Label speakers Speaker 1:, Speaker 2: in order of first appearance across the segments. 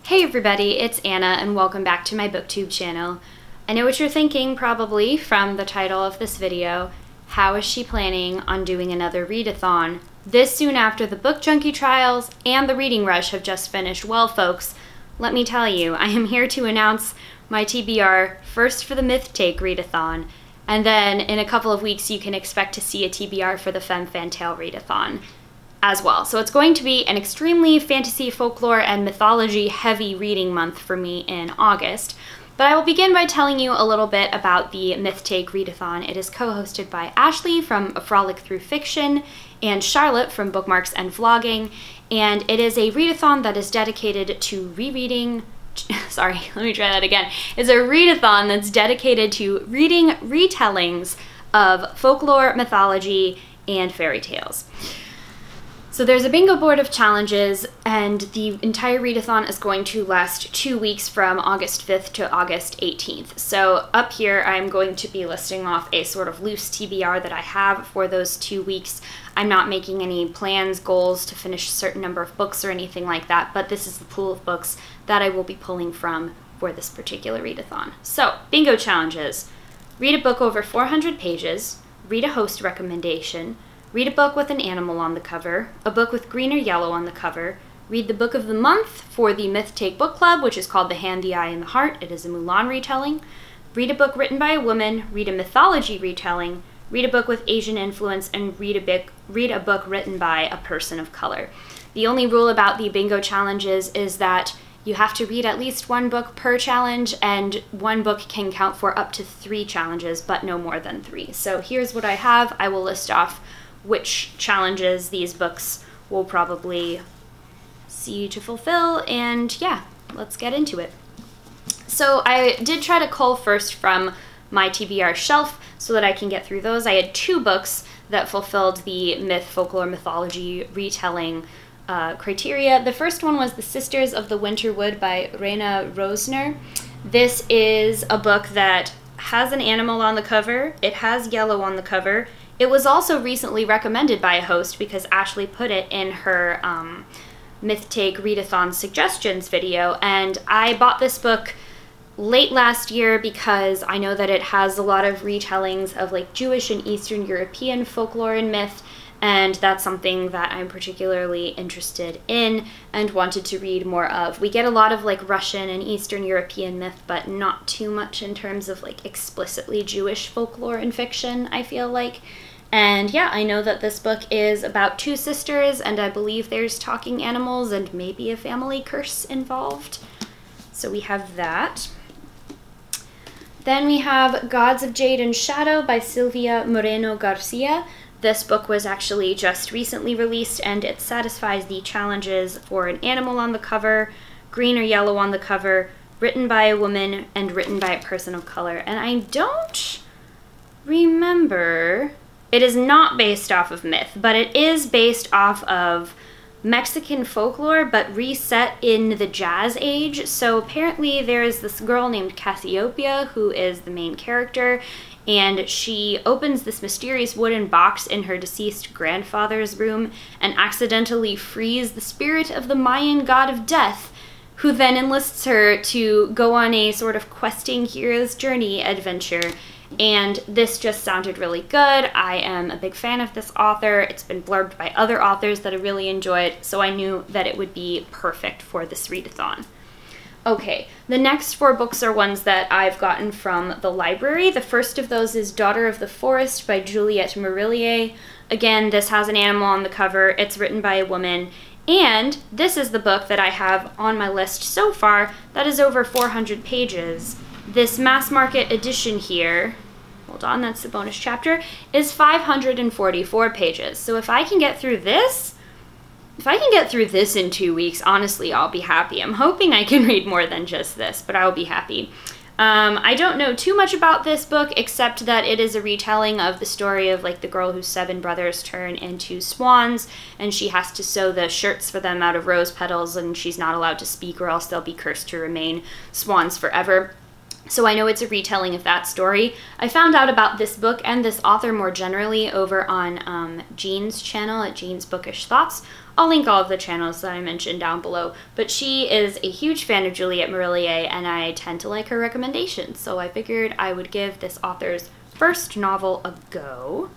Speaker 1: Hey everybody, it's Anna and welcome back to my booktube channel. I know what you're thinking probably from the title of this video. How is she planning on doing another readathon this soon after the Book Junkie trials and the reading rush have just finished? Well folks, let me tell you, I am here to announce my TBR first for the MythTake Readathon, and then in a couple of weeks you can expect to see a TBR for the Femme Fatale Readathon as well. So it's going to be an extremely fantasy, folklore, and mythology heavy reading month for me in August. But I will begin by telling you a little bit about the MythTake Readathon. It is co-hosted by Ashley from A Frolic Through Fiction and Charlotte from Bookmarks and Vlogging, and it is a readathon that is dedicated to rereading sorry, let me try that again. It's a readathon that's dedicated to reading retellings of folklore, mythology, and fairy tales. So there's a bingo board of challenges, and the entire readathon is going to last 2 weeks from August 5th to August 18th. So up here I'm going to be listing off a sort of loose TBR that I have for those 2 weeks. I'm not making any plans, goals to finish a certain number of books or anything like that, but this is the pool of books that I will be pulling from for this particular readathon. So, bingo challenges. Read a book over 400 pages, read a host recommendation, read a book with an animal on the cover, a book with green or yellow on the cover, read the book of the month for the MythTake Book Club, which is called The Hand, the Eye, and the Heart. It is a Mulan retelling. Read a book written by a woman, read a mythology retelling, read a book with Asian influence, and read a book written by a person of color. The only rule about the bingo challenges is that you have to read at least one book per challenge, and one book can count for up to 3 challenges, but no more than 3. So here's what I have. I will list off which challenges these books will probably see to fulfill, and yeah, let's get into it. So I did try to cull first from my TBR shelf so that I can get through those. I had 2 books that fulfilled the myth, folklore, mythology retelling criteria. The first one was The Sisters of the Winter Wood by Rena Rosner. This is a book that has an animal on the cover. It has yellow on the cover. It was also recently recommended by a host because Ashley put it in her MythTake Readathon suggestions video, and I bought this book late last year because I know that it has a lot of retellings of like Jewish and Eastern European folklore and myth, and that's something that I'm particularly interested in and wanted to read more of. We get a lot of like Russian and Eastern European myth, but not too much in terms of like explicitly Jewish folklore and fiction, I feel like. And yeah, I know that this book is about 2 sisters, and I believe there's talking animals and maybe a family curse involved. So we have that. Then we have Gods of Jade and Shadow by Silvia Moreno Garcia. This book was actually just recently released, and it satisfies the challenges for an animal on the cover, green or yellow on the cover, written by a woman, and written by a person of color. And I don't remember... It is not based off of myth, but it is based off of Mexican folklore, but reset in the Jazz Age. So apparently there is this girl named Cassiopeia who is the main character, and she opens this mysterious wooden box in her deceased grandfather's room and accidentally frees the spirit of the Mayan god of death, who then enlists her to go on a sort of questing hero's journey adventure. And this just sounded really good. I am a big fan of this author. It's been blurbed by other authors that I really enjoyed, so I knew that it would be perfect for this readathon. Okay, the next 4 books are ones that I've gotten from the library. The first of those is Daughter of the Forest by Juliette Marillier. Again, this has an animal on the cover. It's written by a woman. And this is the book that I have on my list so far that is over 400 pages. This mass market edition here, hold on, that's the bonus chapter, is 544 pages. So if I can get through this, in 2 weeks, honestly, I'll be happy. I'm hoping I can read more than just this, but I'll be happy. I don't know too much about this book, except that it is a retelling of the story of like the girl whose 7 brothers turn into swans, and she has to sew the shirts for them out of rose petals, and she's not allowed to speak or else they'll be cursed to remain swans forever. So I know it's a retelling of that story. I found out about this book and this author more generally over on Jean's channel at Jean's Bookish Thoughts. I'll link all of the channels that I mentioned down below. But she is a huge fan of Juliette Marillier, and I tend to like her recommendations. So I figured I would give this author's first novel a go.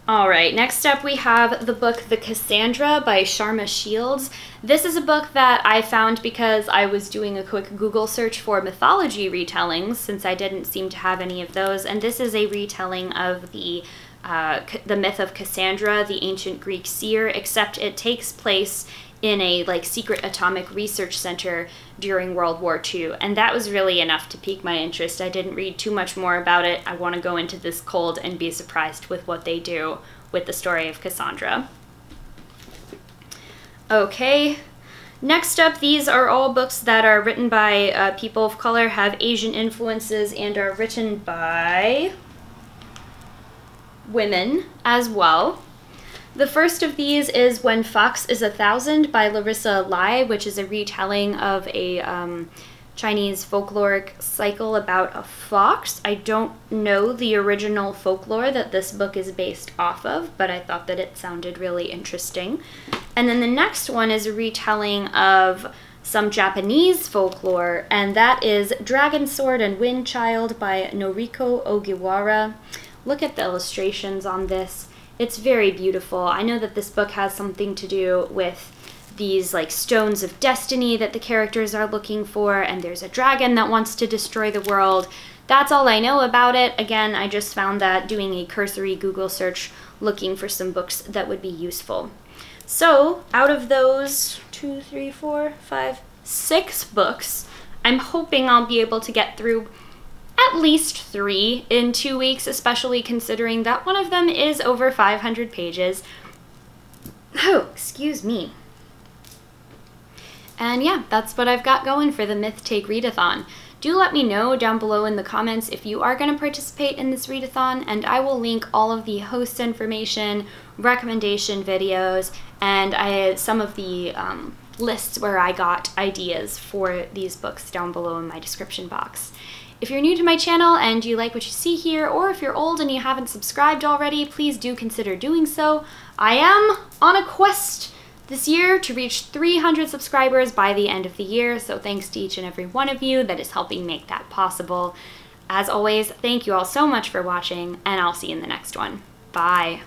Speaker 1: Alright, next up we have the book The Cassandra by Sharma Shields. This is a book that I found because I was doing a quick Google search for mythology retellings, since I didn't seem to have any of those, and this is a retelling of the myth of Cassandra, the ancient Greek seer, except it takes place in a secret atomic research center during World War II, and that was really enough to pique my interest. I didn't read too much more about it. I want to go into this cold and be surprised with what they do with the story of Cassandra. Okay, next up, these are all books that are written by people of color, have Asian influences, and are written by women as well. The first of these is When Fox is 1,000 by Larissa Lai, which is a retelling of a Chinese folkloric cycle about a fox. I don't know the original folklore that this book is based off of, but I thought that it sounded really interesting. And then the next one is a retelling of some Japanese folklore, and that is Dragon Sword and Wind Child by Noriko Ogiwara. Look at the illustrations on this. It's very beautiful. I know that this book has something to do with these stones of destiny that the characters are looking for, and there's a dragon that wants to destroy the world. That's all I know about it. Again, I just found that doing a cursory Google search looking for some books that would be useful. So out of those 2, 3, 4, 5, 6 books, I'm hoping I'll be able to get through at least 3 in 2 weeks, especially considering that one of them is over 500 pages. Oh, excuse me. And yeah, that's what I've got going for the MythTake Readathon. Do let me know down below in the comments if you are going to participate in this readathon, and I will link all of the host information, recommendation videos, and some of the lists where I got ideas for these books down below in my description box. If you're new to my channel and you like what you see here, or if you're old and you haven't subscribed already, please do consider doing so. I am on a quest this year to reach 300 subscribers by the end of the year, so thanks to each and every one of you that is helping make that possible. As always, thank you all so much for watching, and I'll see you in the next one. Bye.